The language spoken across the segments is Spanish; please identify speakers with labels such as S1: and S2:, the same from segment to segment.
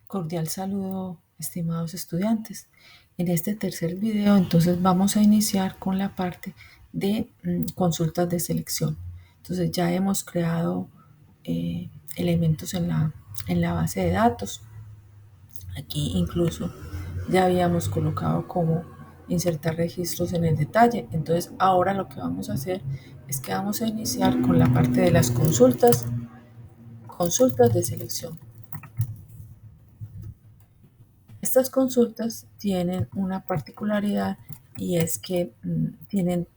S1: Cordial saludo, estimados estudiantes. En este tercer video, entonces vamos a iniciar con la parte de consultas de selección. Entonces ya hemos creado elementos en la base de datos. Aquí incluso ya habíamos colocado cómo insertar registros en el detalle. Entonces ahora lo que vamos a hacer es que vamos a iniciar con la parte de las consultas de selección. Estas consultas tienen una particularidad y es que tienen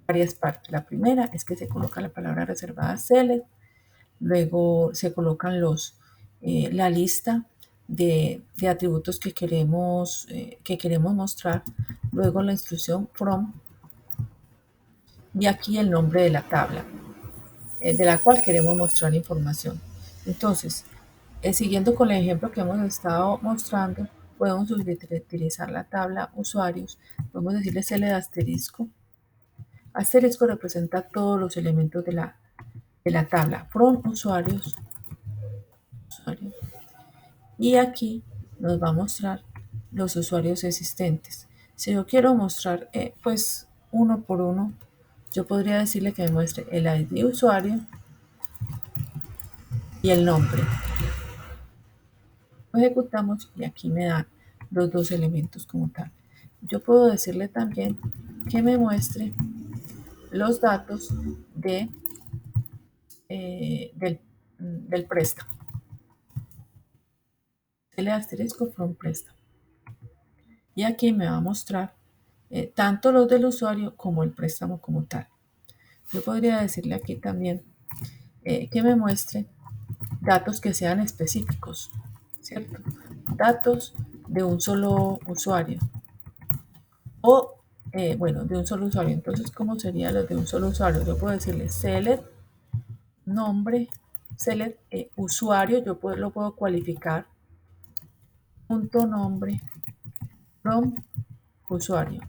S1: varias partes. La primera es que se coloca la palabra reservada select, luego se colocan la lista de atributos que queremos mostrar, luego la instrucción from y aquí el nombre de la tabla de la cual queremos mostrar información. Entonces, siguiendo con el ejemplo que hemos estado mostrando, podemos utilizar la tabla usuarios. Podemos decirle cl asterisco. Asterisco representa todos los elementos de la tabla. From usuarios. Y aquí nos va a mostrar los usuarios existentes. Si yo quiero mostrar pues uno por uno, yo podría decirle que me muestre el ID usuario y el nombre. Lo ejecutamos y aquí me da los dos elementos como tal. Yo puedo decirle también que me muestre los datos del préstamo. El asterisco from préstamo. Y aquí me va a mostrar tanto los del usuario como el préstamo como tal. Yo podría decirle aquí también que me muestre datos que sean específicos, ¿cierto? Datos de un solo usuario. O, bueno, de un solo usuario. Entonces, ¿cómo sería los de un solo usuario? Yo puedo decirle select nombre, select usuario, lo puedo cualificar, punto nombre, from usuario.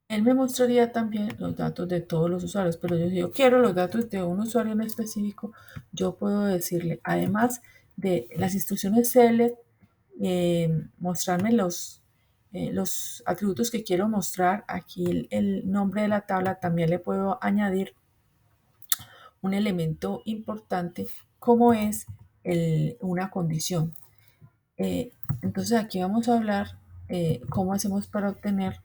S1: Él me mostraría también los datos de todos los usuarios, pero si yo quiero los datos de un usuario en específico, yo puedo decirle, además de las instrucciones select, mostrarme los atributos que quiero mostrar. Aquí el nombre de la tabla también le puedo añadir un elemento importante como es una condición. Entonces aquí vamos a hablar cómo hacemos para obtener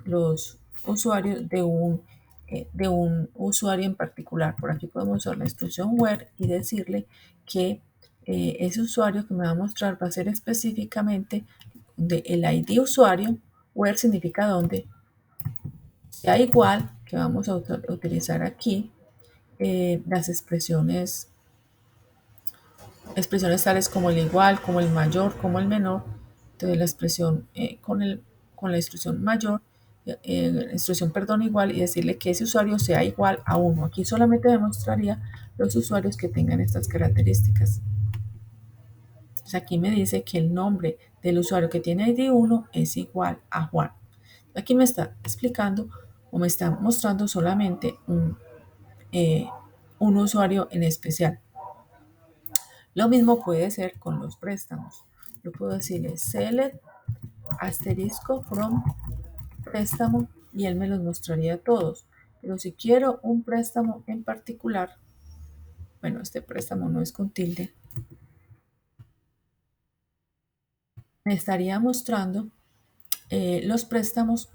S1: los usuarios de un usuario en particular. Por aquí podemos usar la instrucción where y decirle que ese usuario que me va a mostrar va a ser específicamente el ID usuario. Where significa donde sea igual, que vamos a utilizar aquí las expresiones tales como el igual, como el mayor, como el menor. Entonces la expresión con la instrucción mayor, igual, y decirle que ese usuario sea igual a 1. Aquí solamente demostraría los usuarios que tengan estas características. Entonces aquí me dice que el nombre del usuario que tiene ID 1 es igual a Juan. Aquí me está explicando o me está mostrando solamente un usuario en especial. Lo mismo puede ser con los préstamos. Yo puedo decirle select asterisco from préstamo y él me los mostraría todos. Pero si quiero un préstamo en particular, bueno, este préstamo no es con tilde, me estaría mostrando los préstamos.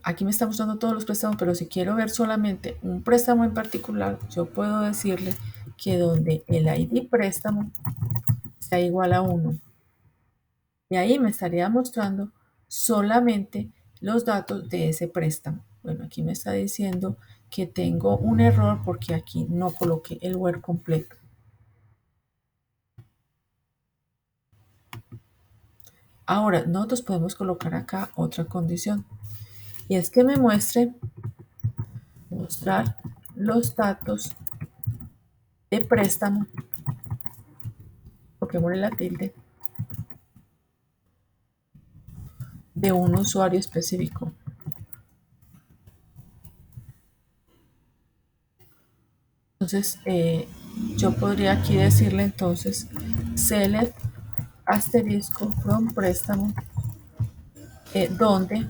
S1: Aquí me está mostrando todos los préstamos, pero si quiero ver solamente un préstamo en particular, yo puedo decirle que donde el ID préstamo sea igual a 1. Y ahí me estaría mostrando solamente los datos de ese préstamo. Bueno, aquí me está diciendo que tengo un error porque aquí no coloqué el where completo. Ahora, nosotros podemos colocar acá otra condición. Y es que me mostrar los datos de préstamo. Coloquémosle la tilde de un usuario específico. Entonces, yo podría aquí decirle entonces select asterisco from préstamo, donde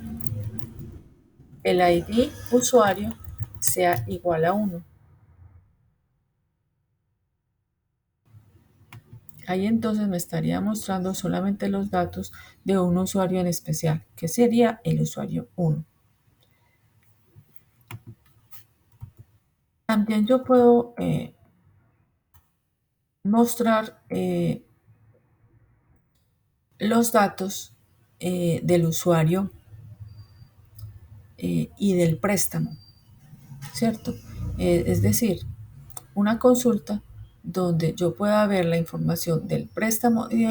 S1: el ID usuario sea igual a 1. Ahí entonces me estaría mostrando solamente los datos de un usuario en especial, que sería el usuario 1. También yo puedo mostrar los datos del usuario y del préstamo, ¿cierto? Es decir, una consulta donde yo pueda ver la información del préstamo y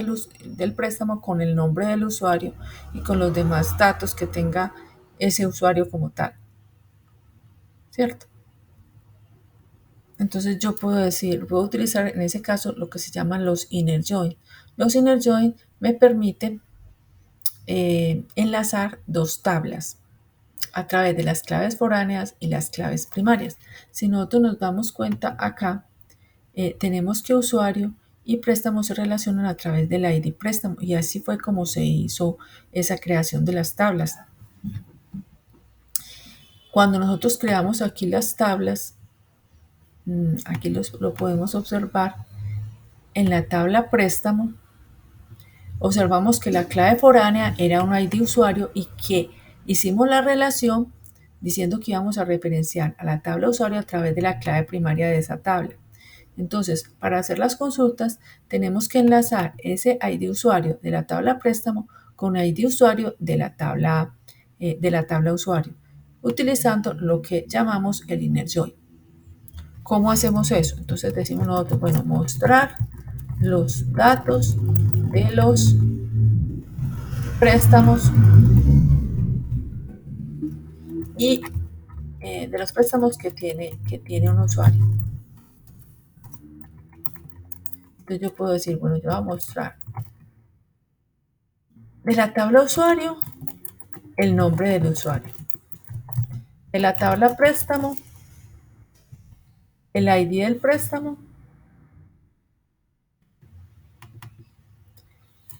S1: del préstamo con el nombre del usuario y con los demás datos que tenga ese usuario como tal, ¿cierto? Entonces yo puedo decir, puedo utilizar en ese caso lo que se llaman los inner join. Los inner join me permiten enlazar dos tablas a través de las claves foráneas y las claves primarias. Si nosotros nos damos cuenta acá, tenemos que usuario y préstamo se relacionan a través del ID préstamo y así fue como se hizo esa creación de las tablas. Cuando nosotros creamos aquí las tablas, aquí lo podemos observar en la tabla préstamo. Observamos que la clave foránea era un ID usuario y que hicimos la relación diciendo que íbamos a referenciar a la tabla usuario a través de la clave primaria de esa tabla. Entonces, para hacer las consultas, tenemos que enlazar ese ID usuario de la tabla préstamo con ID usuario de la tabla usuario, utilizando lo que llamamos el inner join. ¿Cómo hacemos eso? Entonces decimos nosotros, bueno, mostrar los datos de los préstamos y de los préstamos que tiene un usuario. Entonces yo puedo decir, bueno, yo voy a mostrar de la tabla usuario el nombre del usuario. De la tabla préstamo, el ID del préstamo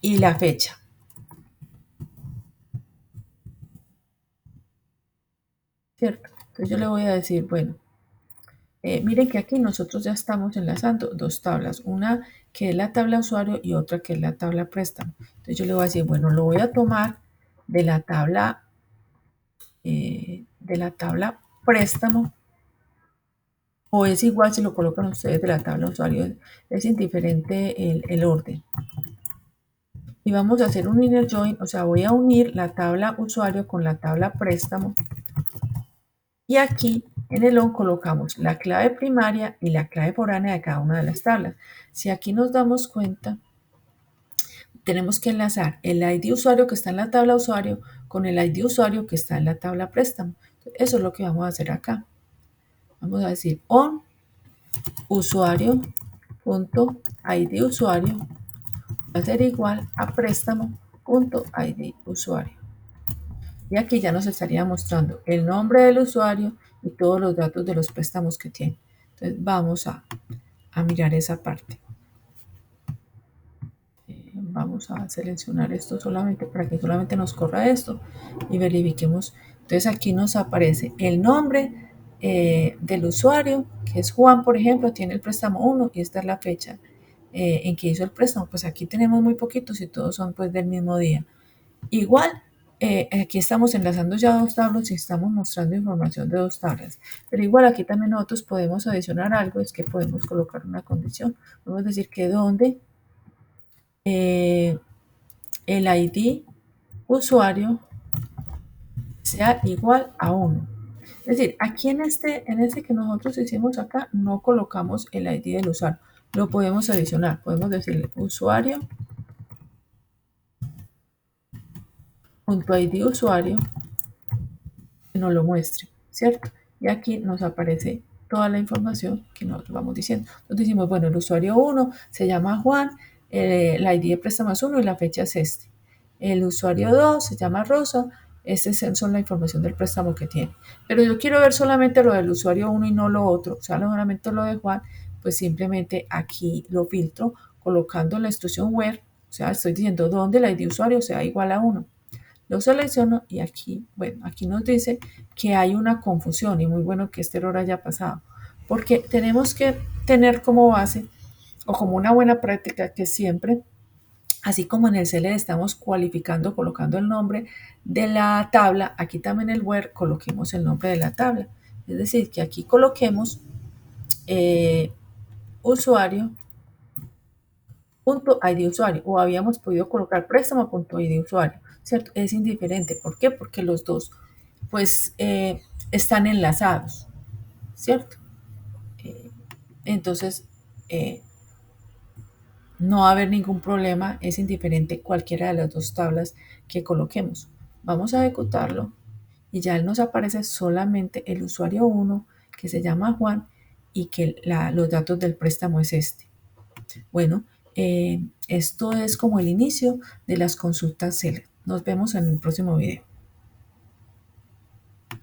S1: y la fecha. ¿Cierto? Entonces yo le voy a decir, bueno, miren que aquí nosotros ya estamos enlazando dos tablas, una que es la tabla usuario y otra que es la tabla préstamo. Entonces yo le voy a decir, bueno, lo voy a tomar de la tabla préstamo, o es igual si lo colocan ustedes de la tabla usuario, es indiferente el orden. Y vamos a hacer un inner join, o sea, voy a unir la tabla usuario con la tabla préstamo. Y aquí en el on colocamos la clave primaria y la clave foránea de cada una de las tablas. Si aquí nos damos cuenta, tenemos que enlazar el ID usuario que está en la tabla usuario con el ID usuario que está en la tabla préstamo. Eso es lo que vamos a hacer acá. Vamos a decir on usuario.id usuario va a ser igual a préstamo.id usuario. Y aquí ya nos estaría mostrando el nombre del usuario y todos los datos de los préstamos que tiene. Entonces vamos a mirar esa parte. Vamos a seleccionar esto solamente para que solamente nos corra esto y verifiquemos. Entonces aquí nos aparece el nombre del usuario, que es Juan, por ejemplo, tiene el préstamo 1 y esta es la fecha en que hizo el préstamo. Pues aquí tenemos muy poquitos y todos son pues del mismo día. Igual, aquí estamos enlazando ya dos tablas y estamos mostrando información de dos tablas. Pero igual aquí también nosotros podemos adicionar algo, es que podemos colocar una condición. Podemos decir que donde el ID usuario sea igual a 1. Es decir, aquí en este que nosotros hicimos acá, no colocamos el ID del usuario. Lo podemos adicionar. Podemos decirle usuario.id usuario que nos lo muestre, ¿cierto? Y aquí nos aparece toda la información que nosotros vamos diciendo. Entonces decimos, bueno, el usuario 1 se llama Juan, el ID de préstamo es 1 y la fecha es este. El usuario 2 se llama Rosa, Son la información del préstamo que tiene. Pero yo quiero ver solamente lo del usuario 1 y no lo otro, o sea, solamente lo de Juan, pues simplemente aquí lo filtro colocando la instrucción where, o sea, estoy diciendo dónde el ID de usuario sea igual a 1. Lo selecciono y aquí, bueno, aquí nos dice que hay una confusión y muy bueno que este error haya pasado, porque tenemos que tener como base o como una buena práctica que siempre, así como en el CL estamos cualificando, colocando el nombre de la tabla, aquí también el where coloquemos el nombre de la tabla. Es decir, que aquí coloquemos usuario punto ID usuario o habíamos podido colocar préstamo punto ID usuario, ¿cierto? Es indiferente. ¿Por qué? Porque los dos pues están enlazados, ¿cierto? Eh, entonces, eh, no va a haber ningún problema, es indiferente cualquiera de las dos tablas que coloquemos. Vamos a ejecutarlo y ya nos aparece solamente el usuario 1 que se llama Juan y que los datos del préstamo es este. Bueno, esto es como el inicio de las consultas Select. Nos vemos en el próximo video.